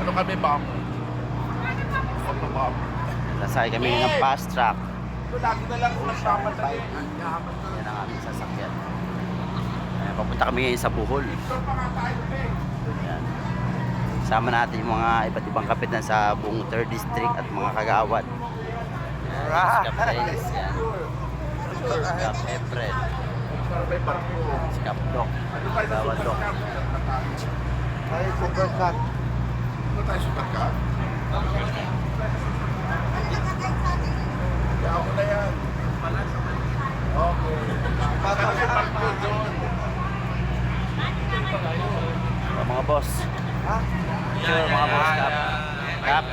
Ano kami, bomb? Autobomb. Nasakay kami ng fast track. Ito, lagi na lang nagpapadali. Yan ang aming sasakyan. Ayan, papunta kami ngayon sa Bohol. Picture pa nga tayo, eh. Ayan. Sama natin yung mga iba't ibang kapitan sa buong 3rd District at mga kagawad. Ayan, Skap Reyes, yan. Skap Efren, Para may barko. Skap Doc, Ano tayo sa Kagawad Doc. supercut? Ay, supercut. Ano tayo supercut? Kaya ako na yan. Okay. Para may barko doon. Mga boss. Ha? Picture mga boss. Skap. Skap.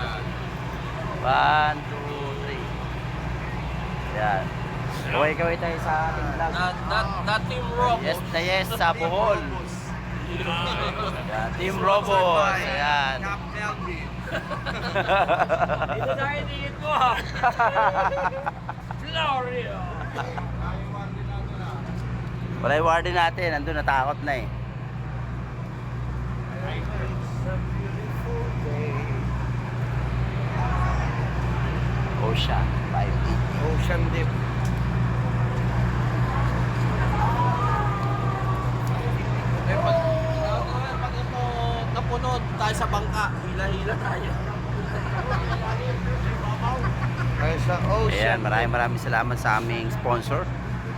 1, 2, 3. Yan. Kaway-kaway tayo sa ating vlog. Not Team Robo. Yes na yes sa Bohol. Yan, Team Robos. Ayan. Ito na iniit mo ha. Florio. Wala yung warden natin. Nandun natakot na eh. Ocean 580. Ocean Deep. Pag ito napunod tayo sa bangka, hila-hila tayo. Ay, sa Ayan, Ocean. maraming salamat sa aming sponsor,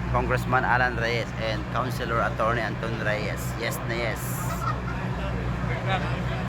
Congressman Alan Reyes and Councilor Attorney Anton Reyes. Yes na yes.